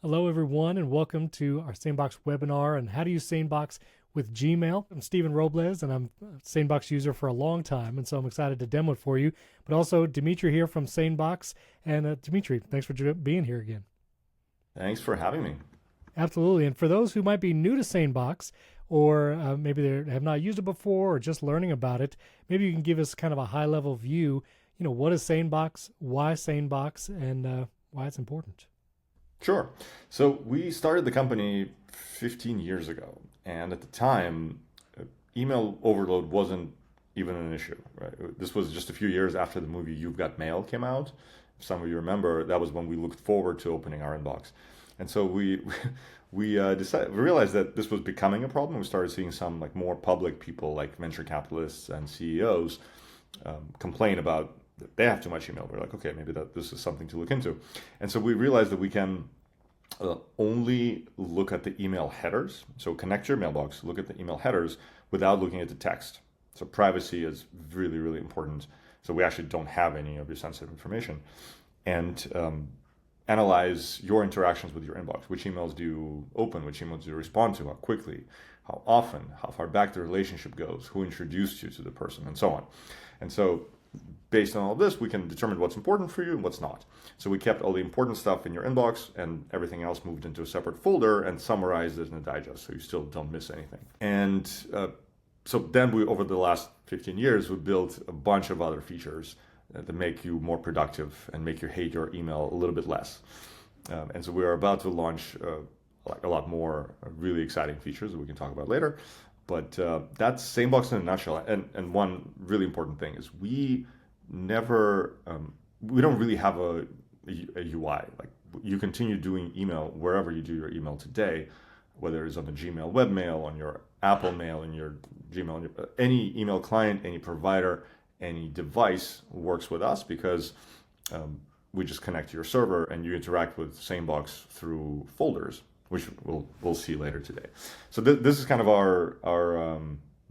Hello, everyone, and welcome to our SaneBox webinar on how to use SaneBox with Gmail. I'm Stephen Robles, and I'm a SaneBox user for a long time, and so I'm excited to demo it for you. But also, Dmitri here from SaneBox. And Dmitri, thanks for being here again. Thanks for having me. Absolutely. And for those who might be new to SaneBox, or maybe they have not used it before or just learning about it, maybe you can give us kind of a high-level view. What is SaneBox, why SaneBox, and why it's important. Sure. So we started the company 15 years ago, and at the time, email overload wasn't even an issue, right? This was just a few years after the movie You've Got Mail came out. If some of you remember, that was when we looked forward to opening our inbox. And so we realized that this was becoming a problem. We started seeing some more public people like venture capitalists and CEOs complain about that they have too much email. We're like, okay, maybe this is something to look into. And so we realized that we can only look at the email headers. So connect your mailbox, look at the email headers without looking at the text. So privacy is really, really important. So we actually don't have any of your sensitive information. And analyze your interactions with your inbox. Which emails do you open? Which emails do you respond to? How quickly? How often? How far back the relationship goes? Who introduced you to the person? And so on. And so based on all this, we can determine what's important for you and what's not. So we kept all the important stuff in your inbox, and everything else moved into a separate folder and summarized it in a digest, so you still don't miss anything. And so then over the last 15 years, we built a bunch of other features that make you more productive and make you hate your email a little bit less. And so we are about to launch a lot more really exciting features that we can talk about later. But that's SaneBox in a nutshell. And one really important thing is we don't really have a UI. Like, you continue doing email wherever you do your email today, whether it's on the Gmail webmail, on your Apple Mail, in your Gmail, any email client, any provider, any device works with us, because we just connect to your server and you interact with SaneBox through folders, which we'll see later today. So this is kind of our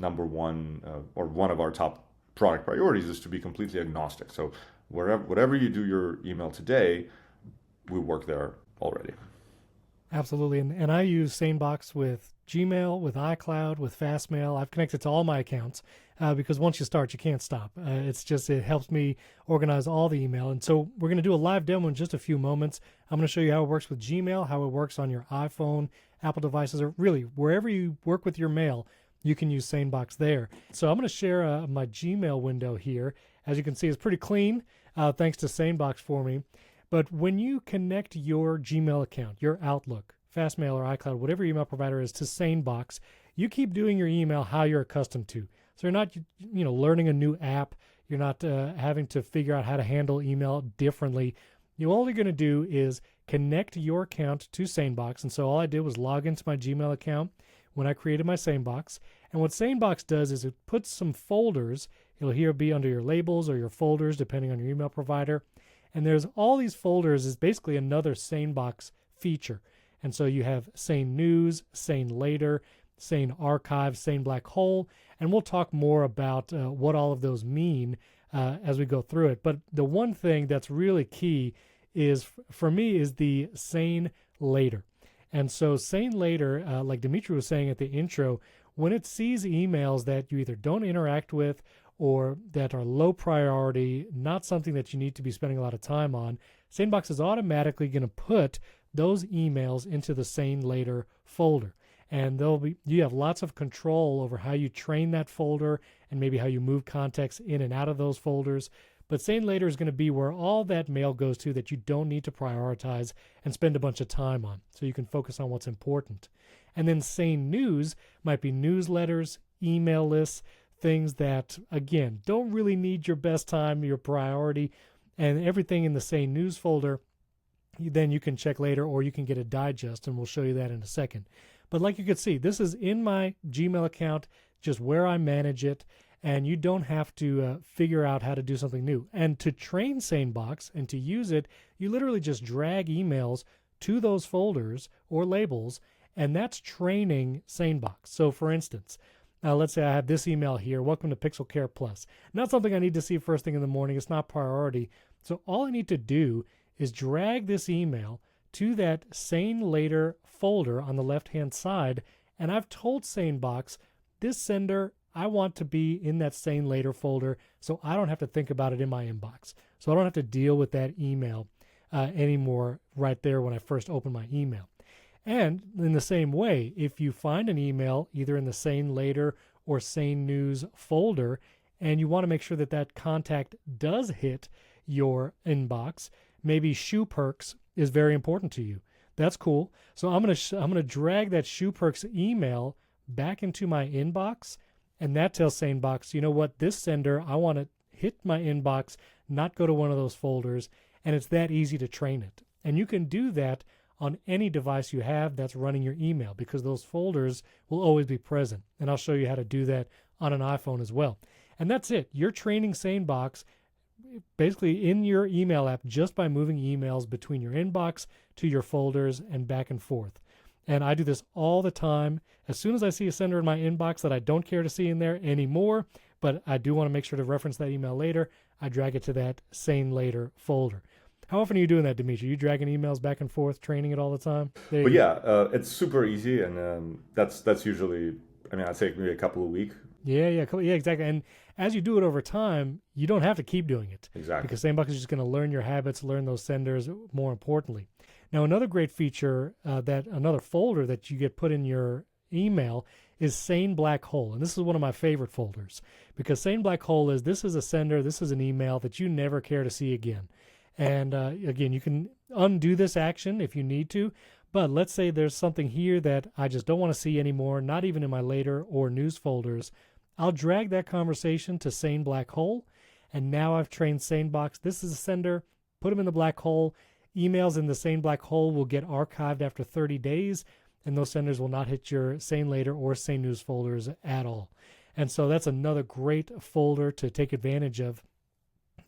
number one, or one of our top product priorities, is to be completely agnostic. So whatever you do your email today, we work there already. Absolutely. And I use SaneBox with Gmail, with iCloud, with Fastmail. I've connected to all my accounts because once you start, you can't stop. It helps me organize all the email. And so we're going to do a live demo in just a few moments. I'm going to show you how it works with Gmail, how it works on your iPhone, Apple devices, or really wherever you work with your mail, you can use SaneBox there. So I'm going to share my Gmail window here. As you can see, it's pretty clean, thanks to SaneBox for me. But when you connect your Gmail account, your Outlook, Fastmail, or iCloud, whatever email provider is, to SaneBox, you keep doing your email how you're accustomed to. So you're not, learning a new app. You're not having to figure out how to handle email differently. All you're going to do is connect your account to SaneBox. And so all I did was log into my Gmail account when I created my SaneBox. And what SaneBox does is it puts some folders. It'll here be under your labels or your folders, depending on your email provider. And there's all these folders is basically another SaneBox feature. And so you have SaneNews, SaneLater, SaneArchive, SaneBlackHole, and we'll talk more about what all of those mean as we go through it. But the one thing that's really key is, for me, is the SaneLater. And so SaneLater, like Dmitri was saying at the intro, when it sees emails that you either don't interact with or that are low priority, not something that you need to be spending a lot of time on, SaneBox is automatically going to put those emails into the SaneLater folder. And you have lots of control over how you train that folder and maybe how you move context in and out of those folders. But SaneLater is going to be where all that mail goes to that you don't need to prioritize and spend a bunch of time on, so you can focus on what's important. And then SaneNews might be newsletters, email lists, things that, again, don't really need your best time, your priority, and everything in the SaneNews folder, then you can check later, or you can get a digest, and we'll show you that in a second. But like you can see, this is in my Gmail account, just where I manage it, and you don't have to figure out how to do something new. And to train SaneBox and to use it, you literally just drag emails to those folders or labels, and that's training SaneBox. So for instance, let's say I have this email here, welcome to Pixel Care Plus. Not something I need to see first thing in the morning. It's not priority. So all I need to do is drag this email to that Sane Later folder on the left-hand side, and I've told SaneBox, this sender, I want to be in that Sane Later folder so I don't have to think about it in my inbox. So I don't have to deal with that email anymore right there when I first open my email. And in the same way, if you find an email either in the Sane Later or Sane News folder, and you want to make sure that that contact does hit your inbox, maybe Shoe Perks is very important to you. That's cool. So I'm gonna drag that Shoe Perks email back into my inbox, and that tells SaneBox, you know what, this sender, I want to hit my inbox, not go to one of those folders, and it's that easy to train it. And you can do that on any device you have that's running your email, because those folders will always be present. And I'll show you how to do that on an iPhone as well. And that's it. You're training SaneBox basically in your email app just by moving emails between your inbox to your folders and back and forth. And I do this all the time. As soon as I see a sender in my inbox that I don't care to see in there anymore, but I do want to make sure to reference that email later, I drag it to that Sane Later folder. How often are you doing that, Dmitri? Are you dragging emails back and forth, training it all the time? But yeah, it's super easy, and that's usually, I mean, I'd say maybe a couple of weeks. Yeah, exactly. And as you do it over time, you don't have to keep doing it. Exactly. Because SaneBox is just going to learn your habits, learn those senders more importantly. Now, another great feature, another folder that you get put in your email is SaneBlackHole. And this is one of my favorite folders, because SaneBlackHole this is a sender, this is an email that you never care to see again. And again, you can undo this action if you need to, but let's say there's something here that I just don't want to see anymore, not even in my later or news folders. I'll drag that conversation to SaneBlackHole, and now I've trained SaneBox. This is a sender, put them in the black hole. Emails in the SaneBlackHole will get archived after 30 days, and those senders will not hit your Sane Later or Sane News folders at all. And so that's another great folder to take advantage of.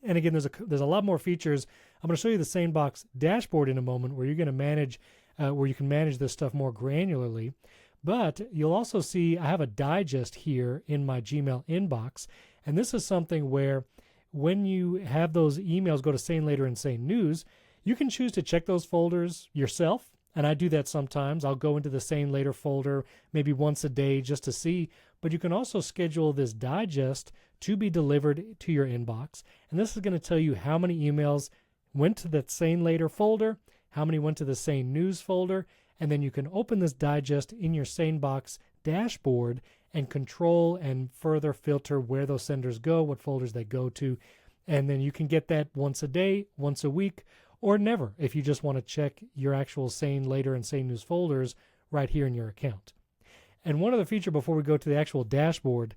And again, there's a lot more features. I'm going to show you the SaneBox dashboard in a moment, where you're going to manage, where you can manage this stuff more granularly. But you'll also see I have a digest here in my Gmail inbox, and this is something where when you have those emails go to Sane Later and Sane News, you can choose to check those folders yourself. And I do that sometimes. I'll go into the Sane Later folder maybe once a day just to see. But you can also schedule this digest to be delivered to your inbox. And this is going to tell you how many emails went to that Sane Later folder, how many went to the Sane News folder, and then you can open this digest in your SaneBox dashboard and control and further filter where those senders go, what folders they go to. And then you can get that once a day, once a week, or never, if you just want to check your actual Sane Later and Sane News folders right here in your account. And one other feature before we go to the actual dashboard,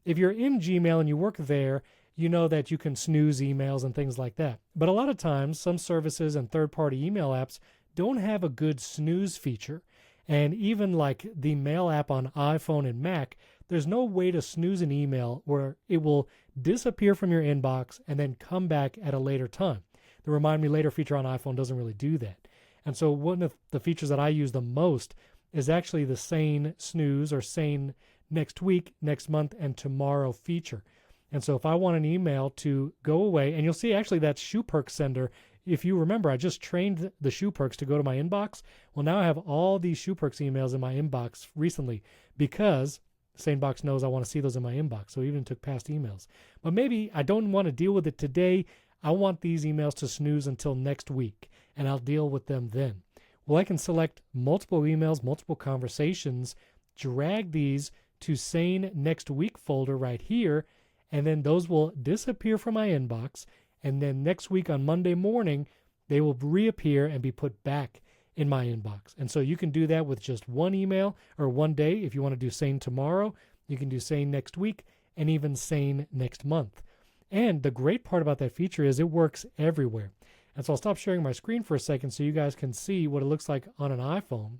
if you're in Gmail and you work there, you know that you can snooze emails and things like that. But a lot of times, some services and third-party email apps don't have a good snooze feature. And even like the Mail app on iPhone and Mac, there's no way to snooze an email where it will disappear from your inbox and then come back at a later time. The Remind Me Later feature on iPhone doesn't really do that. And so one of the features that I use the most is actually the Sane Snooze or Sane Next Week, Next Month, and Tomorrow feature. And so if I want an email to go away, and you'll see actually that Shoe Perks sender, if you remember, I just trained the Shoe Perks to go to my inbox. Well, now I have all these Shoe Perks emails in my inbox recently because SaneBox knows I want to see those in my inbox. So it even took past emails. But maybe I don't want to deal with it today. I want these emails to snooze until next week, and I'll deal with them then. Well, I can select multiple emails, multiple conversations, drag these to Sane Next Week folder right here, and then those will disappear from my inbox, and then next week on Monday morning, they will reappear and be put back in my inbox. And so you can do that with just one email or one day. If you want to do Sane Tomorrow, you can do Sane Next Week and even Sane Next Month. And the great part about that feature is it works everywhere. And so I'll stop sharing my screen for a second so you guys can see what it looks like on an iPhone.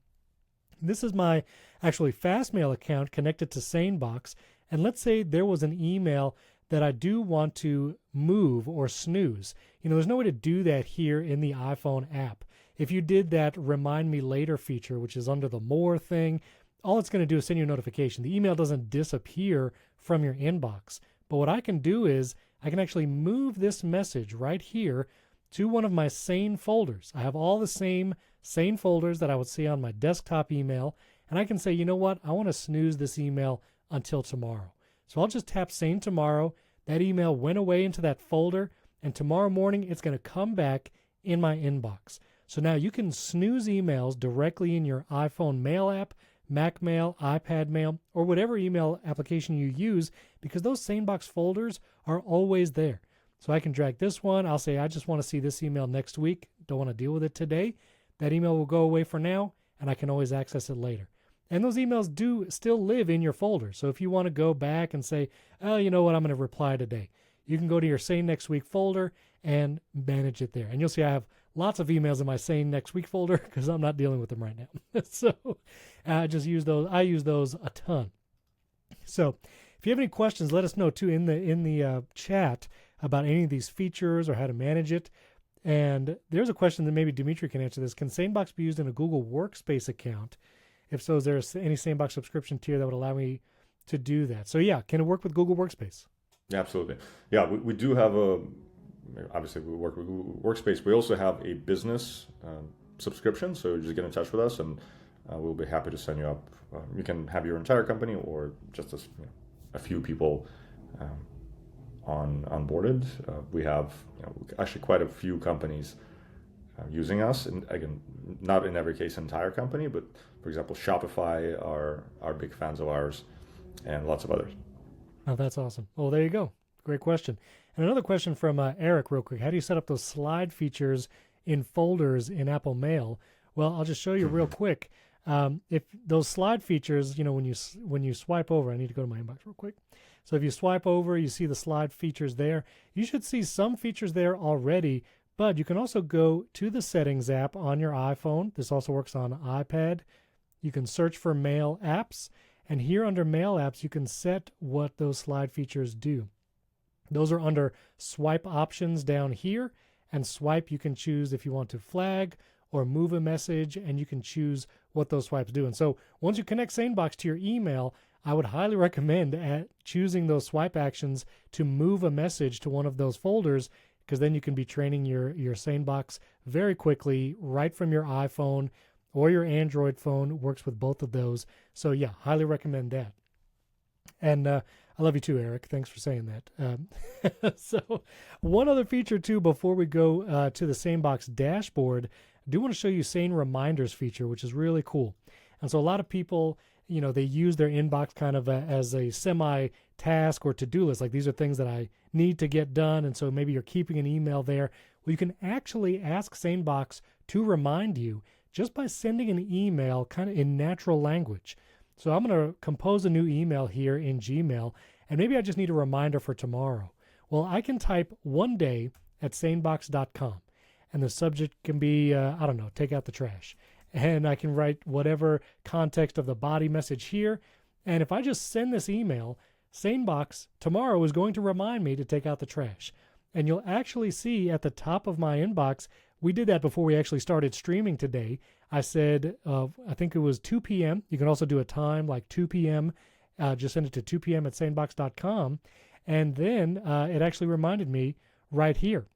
This is my actually Fastmail account connected to SaneBox. And let's say there was an email that I do want to move or snooze. There's no way to do that here in the iPhone app. If you did that Remind Me Later feature, which is under the More thing, all it's going to do is send you a notification. The email doesn't disappear from your inbox. But what I can do is I can actually move this message right here to one of my Sane folders. I have all the same sane folders that I would see on my desktop email, and I can say, you know what, I want to snooze this email until tomorrow. So I'll just tap Sane Tomorrow. That email went away into that folder, and tomorrow morning it's going to come back in my inbox. So now you can snooze emails directly in your iPhone mail app, Mac Mail, iPad Mail, or whatever email application you use, because those SaneBox folders are always there. So I can drag this one. I'll say, I just want to see this email next week. Don't want to deal with it today. That email will go away for now, and I can always access it later. And those emails do still live in your folder. So if you want to go back and say, oh, you know what, I'm going to reply today, you can go to your Sane Next Week folder and manage it there. And you'll see I have lots of emails in my Sane Next Week folder because I'm not dealing with them right now. So I just use those. I use those a ton. So if you have any questions, let us know too in the chat about any of these features or how to manage it. And there's a question that maybe Dmitri can answer this. Can SaneBox be used in a Google Workspace account? If so, is there any SaneBox subscription tier that would allow me to do that? So yeah, can it work with Google Workspace? Yeah, absolutely. Yeah, we do have obviously we work with Google Workspace. We also have a business subscription, so just get in touch with us and we'll be happy to sign you up. You can have your entire company or just a few people onboarded. We have actually quite a few companies using us, and again, not in every case entire company, but for example, Shopify are big fans of ours, and lots of others. Oh, that's awesome. Well, there you go. Great question. And another question from Eric, real quick. How do you set up those slide features in folders in Apple Mail? Well, I'll just show you real quick. If those slide features, when you swipe over, I need to go to my inbox real quick. So if you swipe over, you see the slide features there. You should see some features there already, but you can also go to the Settings app on your iPhone. This also works on iPad. You can search for Mail apps, and here under Mail apps, you can set what those slide features do. Those are under Swipe options down here, and Swipe you can choose if you want to flag or move a message, and you can choose what those swipes do. And so once you connect SaneBox to your email, I would highly recommend choosing those swipe actions to move a message to one of those folders, because then you can be training your SaneBox very quickly right from your iPhone or your Android phone. Works with both of those. So yeah, highly recommend that. And I love you too, Eric. Thanks for saying that. So one other feature too before we go to the SaneBox dashboard, I do want to show you SaneReminders feature, which is really cool. And so a lot of people, they use their inbox kind of as a semi-task or to-do list. Like, these are things that I need to get done, and so maybe you're keeping an email there. Well, you can actually ask SaneBox to remind you just by sending an email kind of in natural language. So I'm going to compose a new email here in Gmail, and maybe I just need a reminder for tomorrow. Well, I can type one day at sanebox.com, and the subject can be, take out the trash. And I can write whatever context of the body message here. And if I just send this email, SaneBox tomorrow is going to remind me to take out the trash. And you'll actually see at the top of my inbox, we did that before we actually started streaming today. I said, I think it was 2 p.m. You can also do a time like 2 p.m. Just send it to 2 p.m. at sanebox.com. And then it actually reminded me right here.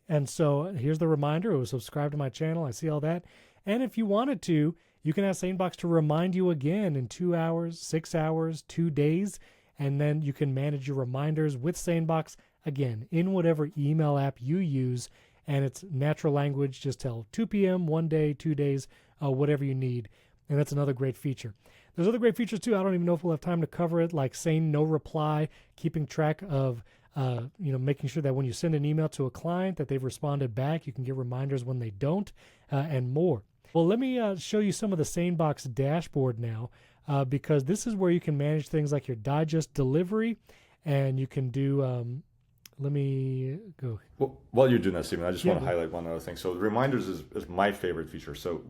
And so here's the reminder. It was subscribed to my channel. I see all that. And if you wanted to, you can ask SaneBox to remind you again in 2 hours, 6 hours, 2 days, and then you can manage your reminders with SaneBox, again, in whatever email app you use, and it's natural language. Just tell 2 p.m., 1 day, 2 days, whatever you need, and that's another great feature. There's other great features, too. I don't even know if we'll have time to cover it, like Sane No Reply, keeping track of making sure that when you send an email to a client that they've responded back, you can get reminders when they don't, and more. Well, let me show you some of the SaneBox dashboard now, because this is where you can manage things like your digest delivery, and you can do, let me go. Well, while you're doing that, Stephen, I just want to highlight one other thing. So the reminders is my favorite feature. So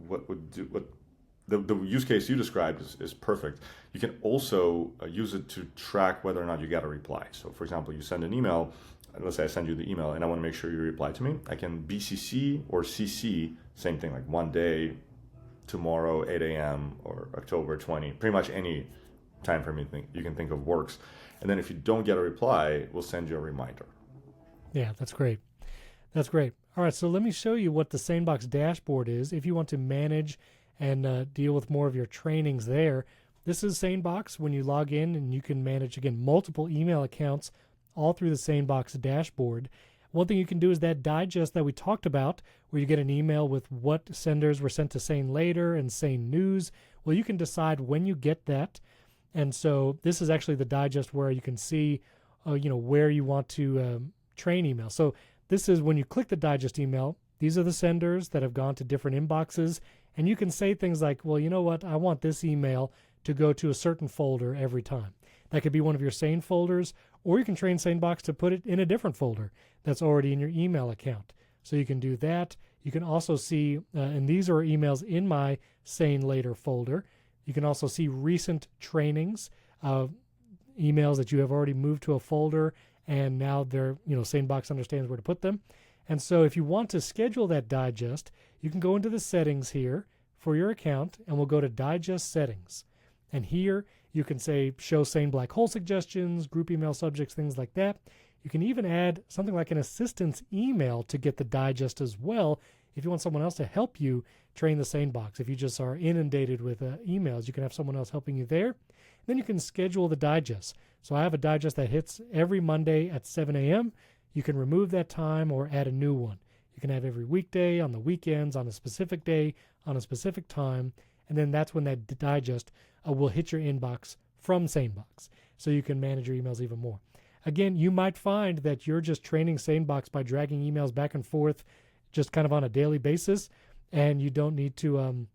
the use case you described is perfect. You can also use it to track whether or not you got a reply. So for example, you send an email, let's say I send you the email and I want to make sure you reply to me. I can BCC or CC, same thing, like 1 day, tomorrow, 8 a.m. or October 20, pretty much any time frame you can think of works. And then if you don't get a reply, we'll send you a reminder. Yeah, that's great. That's great. All right, so let me show you what the SaneBox dashboard is if you want to manage and deal with more of your trainings there. This is SaneBox when you log in, and you can manage, again, multiple email accounts all through the SaneBox dashboard. One thing you can do is that digest that we talked about, where you get an email with what senders were sent to Sane later and Sane News. Well, you can decide when you get that. And so this is actually the digest where you can see, where you want to train email. So this is when you click the digest email, these are the senders that have gone to different inboxes. And you can say things like, well, you know what? I want this email to go to a certain folder every time. That could be one of your Sane folders, or you can train SaneBox to put it in a different folder that's already in your email account. So you can do that. You can also see, and these are emails in my Sane Later folder. You can also see recent trainings, emails that you have already moved to a folder, and now they're, SaneBox understands where to put them. And so if you want to schedule that digest, you can go into the settings here for your account, and we'll go to Digest Settings. And here you can say show SaneBlackHole suggestions, group email subjects, things like that. You can even add something like an assistance email to get the digest as well if you want someone else to help you train the SaneBox. If you just are inundated with emails, you can have someone else helping you there. Then you can schedule the digest. So I have a digest that hits every Monday at 7 a.m. You can remove that time or add a new one. You can have every weekday, on the weekends, on a specific day, on a specific time, and then that's when that digest will hit your inbox from SaneBox. So you can manage your emails even more. Again, you might find that you're just training SaneBox by dragging emails back and forth just kind of on a daily basis, and you don't need to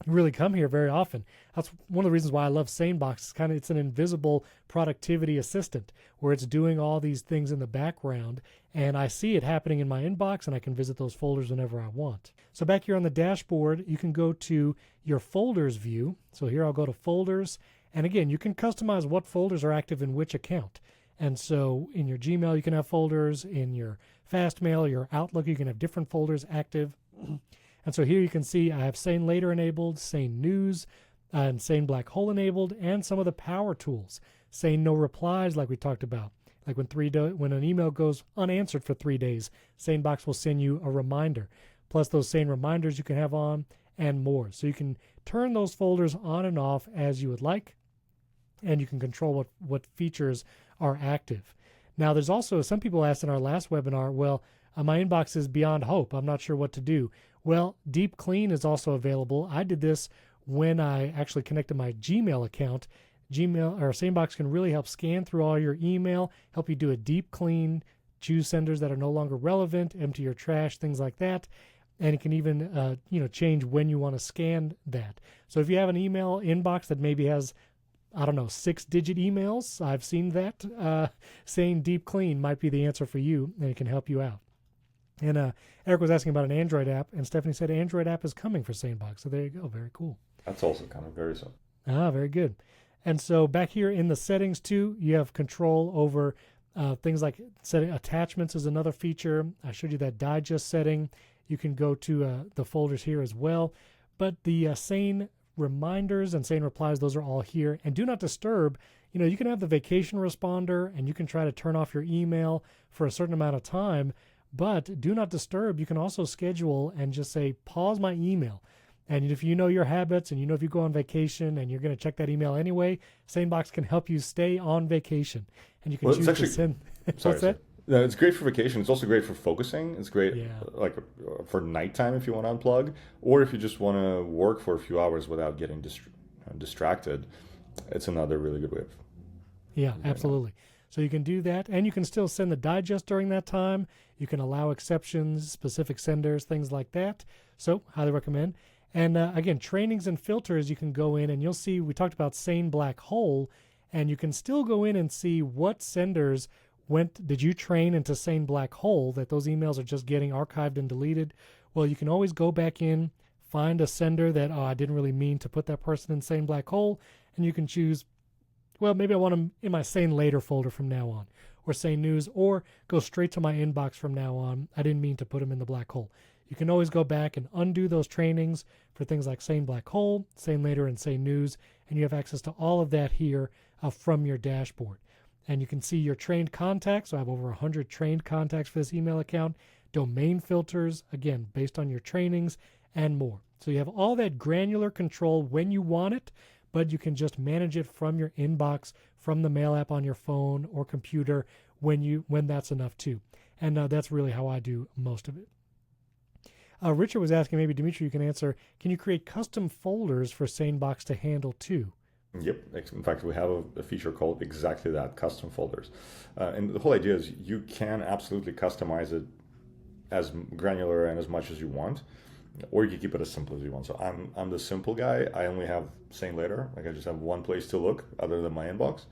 really come here very often. That's one of the reasons why I love SaneBox. It's an invisible productivity assistant where it's doing all these things in the background, and I see it happening in my inbox, and I can visit those folders whenever I want. So back here on the dashboard, you can go to your folders view. So here I'll go to folders, and again, you can customize what folders are active in which account. And so in your Gmail, you can have folders. In your Fastmail, your Outlook, you can have different folders active. And so here you can see I have Sane Later enabled, Sane News, and SaneBlackHole enabled, and some of the power tools. Sane No Replies, like we talked about. Like when an email goes unanswered for 3 days, SaneBox will send you a reminder. Plus those SaneReminders you can have on, and more. So you can turn those folders on and off as you would like, and you can control what features are active. Now, there's also, some people asked in our last webinar, well, my inbox is beyond hope. I'm not sure what to do. Well, Deep Clean is also available. I did this when I actually connected my Gmail account. Gmail or SaneBox can really help scan through all your email, help you do a deep clean, choose senders that are no longer relevant, empty your trash, things like that. And it can even change when you want to scan that. So if you have an email inbox that maybe has 6-digit emails, I've seen that, saying Deep Clean might be the answer for you, and it can help you out. And Eric was asking about an Android app, and Stephanie said Android app is coming for SaneBox. So there you go. Very cool. That's also coming very soon. Very good. And so back here in the settings too, you have control over things like setting attachments is another feature. I showed you that digest setting. You can go to the folders here as well. But the SaneReminders and SaneReplies, those are all here. And Do Not Disturb, you can have the vacation responder, and you can try to turn off your email for a certain amount of time. But Do Not Disturb, you can also schedule and just say, pause my email. And if you know your habits, and if you go on vacation and you're going to check that email anyway, SaneBox can help you stay on vacation. And you can choose to send. What's that? No, it's great for vacation. It's also great for focusing. It's great for nighttime if you want to unplug, or if you just want to work for a few hours without getting distracted. It's another really good way of. Yeah, absolutely. So you can do that, and you can still send the digest during that time. You can allow exceptions, specific senders, things like that. So highly recommend. And again, trainings and filters, you can go in and you'll see, we talked about SaneBlackHole, and you can still go in and see what senders did you train into SaneBlackHole, that those emails are just getting archived and deleted. Well, you can always go back in, find a sender that, I didn't really mean to put that person in SaneBlackHole, and you can choose, well, maybe I want them in my Sane Later folder from now on, or Sane News, or go straight to my inbox from now on. I didn't mean to put them in the black hole. You can always go back and undo those trainings for things like SaneBlackHole, Sane Later, and Sane News, and you have access to all of that here from your dashboard. And you can see your trained contacts. So I have over 100 trained contacts for this email account. domain filters, again, based on your trainings, and more. So you have all that granular control when you want it, but you can just manage it from your inbox, from the mail app on your phone or computer when that's enough too. And that's really how I do most of it. Richard was asking, maybe Dmitri, you can answer, can you create custom folders for SaneBox to handle too? Yep. In fact, we have a feature called exactly that, custom folders. And the whole idea is you can absolutely customize it as granular and as much as you want, or you can keep it as simple as you want. So I'm the simple guy. I only have Sane Later. Like I just have one place to look other than my inbox.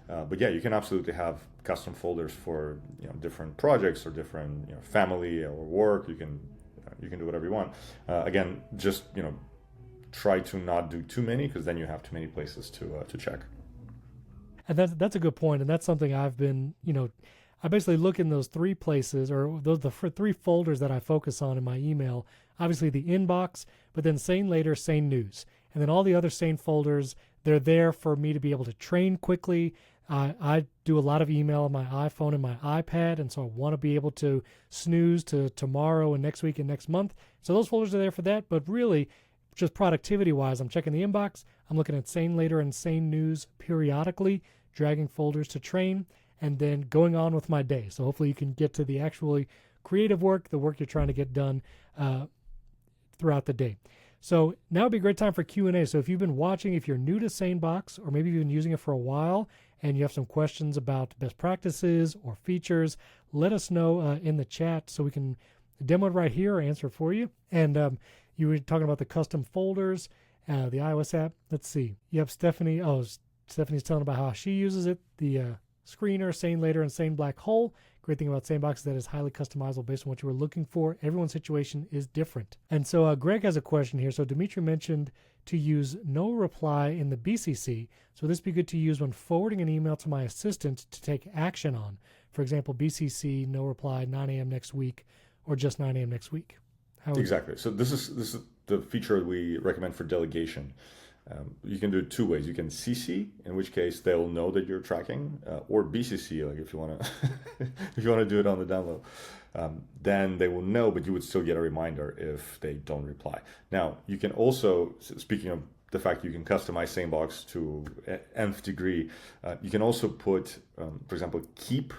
But yeah, you can absolutely have custom folders for different projects or different family or work. You can do whatever you want. Again, just try to not do too many, because then you have too many places to check. And that's a good point, and that's something I've been, I basically look in those three places, or the three folders that I focus on in my email. Obviously the inbox, but then Sane Later, Sane News, and then all the other Sane folders. They're there for me to be able to train quickly. I do a lot of email on my iPhone and my iPad, and so I want to be able to snooze to tomorrow and next week and next month. So those folders are there for that, but really, just productivity-wise, I'm checking the inbox, I'm looking at Sane Later and Sane News periodically, dragging folders to train, and then going on with my day. So hopefully you can get to the actually creative work, the work you're trying to get done throughout the day. So now would be a great time for Q&A. So if you've been watching, if you're new to SaneBox, or maybe you've been using it for a while, and you have some questions about best practices or features, let us know in the chat so we can demo it right here or answer for you. And you were talking about the custom folders, the iOS app. Let's see. You have Stephanie. Oh, Stephanie's telling about how she uses it. The screener, Sane Later, and SaneBlackHole. Great thing about SaneBox is that it's highly customizable based on what you were looking for. Everyone's situation is different. And so Greg has a question here. So Dmitri mentioned to use no reply in the BCC. So this would be good to use when forwarding an email to my assistant to take action on. For example, BCC, no reply, 9 a.m. next week, or just 9 a.m. next week. Exactly. So this is the feature we recommend for delegation. You can do it two ways. You can CC, in which case they'll know that you're tracking, or BCC, like if you want to if you want to do it on the download, then they will know, but you would still get a reminder if they don't reply. Now, you can also, speaking of the fact you can customize SaneBox to nth degree, you can also put, for example, keep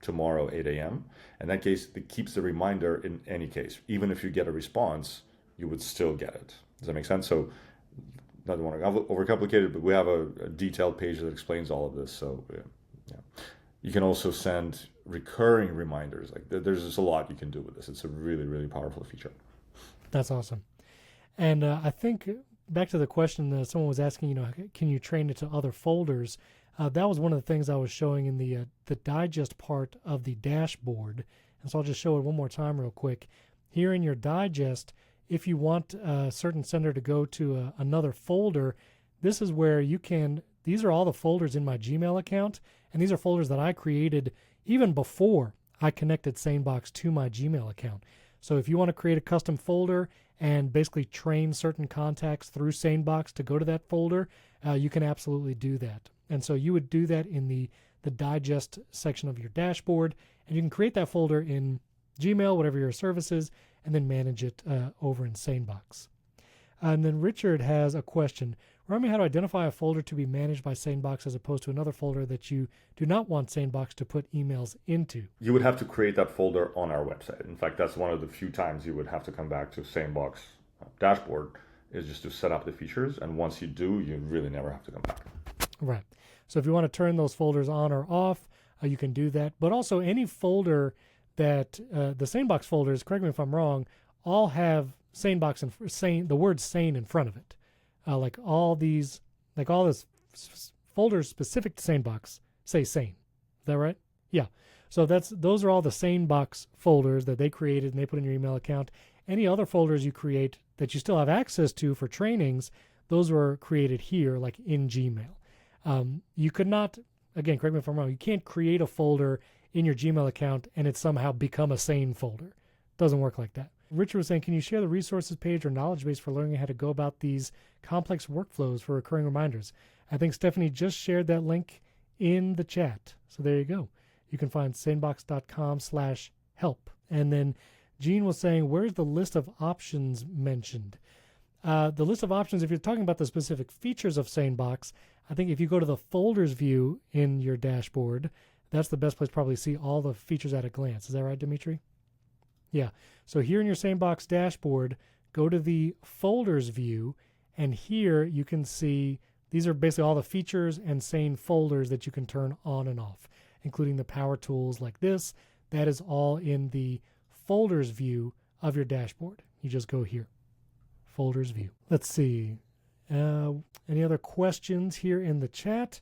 tomorrow 8 a.m. In that case, it keeps the reminder in any case. Even if you get a response, you would still get it. Does that make sense? So, not want to overcomplicate it, but we have a detailed page that explains all of this. So, yeah. You can also send recurring reminders. Like there's just a lot you can do with this. It's a really, really powerful feature. That's awesome. And I think back to the question someone was asking, can you train it to other folders? That was one of the things I was showing in the digest part of the dashboard. And so I'll just show it one more time real quick. Here in your digest, if you want a certain sender to go to another folder, this is where you can, these are all the folders in my Gmail account, and these are folders that I created even before I connected SaneBox to my Gmail account. So if you want to create a custom folder and basically train certain contacts through SaneBox to go to that folder, you can absolutely do that. And so you would do that in the digest section of your dashboard, and you can create that folder in Gmail, whatever your service is, and then manage it over in SaneBox. And then Richard has a question. Remind me how to identify a folder to be managed by SaneBox as opposed to another folder that you do not want SaneBox to put emails into. You would have to create that folder on our website. In fact, that's one of the few times you would have to come back to SaneBox dashboard, is just to set up the features. And once you do, you really never have to come back. Right. So if you want to turn those folders on or off, you can do that. But also any folder that the SaneBox folders, correct me if I'm wrong, all have SaneBox and the word sane in front of it. Like all this folders specific to SaneBox say sane. Is that right? Yeah. So those are all the SaneBox folders that they created and they put in your email account. Any other folders you create that you still have access to for trainings, those were created here, like in Gmail. You could not, again, correct me if I'm wrong, you can't create a folder in your Gmail account and it somehow become a Sane folder. Doesn't work like that. Richard was saying, can you share the resources page or knowledge base for learning how to go about these complex workflows for recurring reminders? I think Stephanie just shared that link in the chat. So there you go. You can find sanebox.com/help help. And then Gene was saying, where's the list of options mentioned? The list of options, if you're talking about the specific features of SaneBox, I think if you go to the folders view in your dashboard, that's the best place to probably see all the features at a glance. Is that right, Dmitri? Yeah. So here in your SaneBox dashboard, go to the folders view, and here you can see these are basically all the features and Sane folders that you can turn on and off, including the power tools like this. That is all in the folders view of your dashboard. You just go here, folders view. Let's see. Any other questions here in the chat?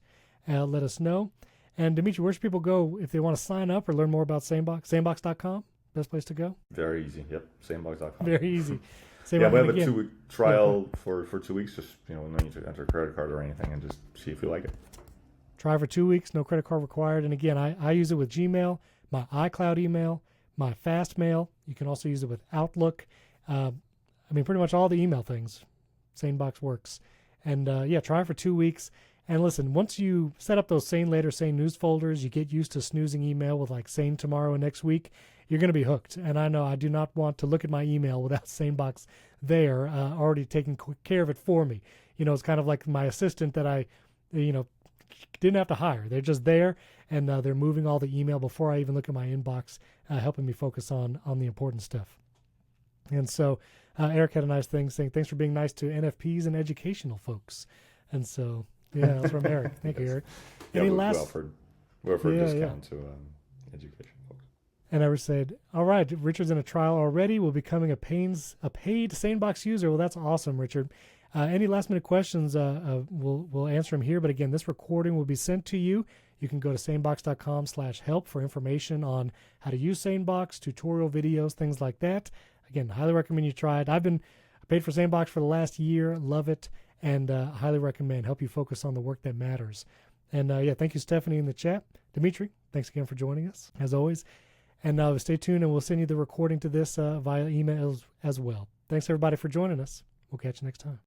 Let us know. And Dmitri, where should people go if they want to sign up or learn more about SaneBox? SaneBox.com, best place to go? Very easy. Yep, SaneBox.com. Very easy. Yeah, we have a 2-week trial for 2 weeks. Just, no need to enter a credit card or anything, and just see if you like it. Try for 2 weeks, no credit card required. And again, I use it with Gmail, my iCloud email, my Fastmail. You can also use it with Outlook. Pretty much all the email things. SaneBox Works. And try for 2 weeks. And listen, once you set up those Sane Later, Sane News folders, you get used to snoozing email with like Sane Tomorrow and next week, you're going to be hooked. And I know I do not want to look at my email without SaneBox there, already taking care of it for me. It's kind of like my assistant that I, didn't have to hire. They're just there, and they're moving all the email before I even look at my inbox, helping me focus on the important stuff. And so Eric had a nice thing saying, thanks for being nice to NFPs and educational folks. And so, yeah, that's from Eric. Thank you, Eric. Yeah, we offered a discount to education folks. And I said, all right, Richard's in a trial already. We're becoming a paid SaneBox user. Well, that's awesome, Richard. Any last minute questions, we'll answer them here. But again, this recording will be sent to you. You can go to sanebox.com/help for information on how to use SaneBox, tutorial videos, things like that. Again, highly recommend you try it. I paid for SaneBox for the last year, love it, and highly recommend. Help you focus on the work that matters. And thank you, Stephanie, in the chat. Dmitri, thanks again for joining us, as always. And stay tuned, and we'll send you the recording to this via email as well. Thanks, everybody, for joining us. We'll catch you next time.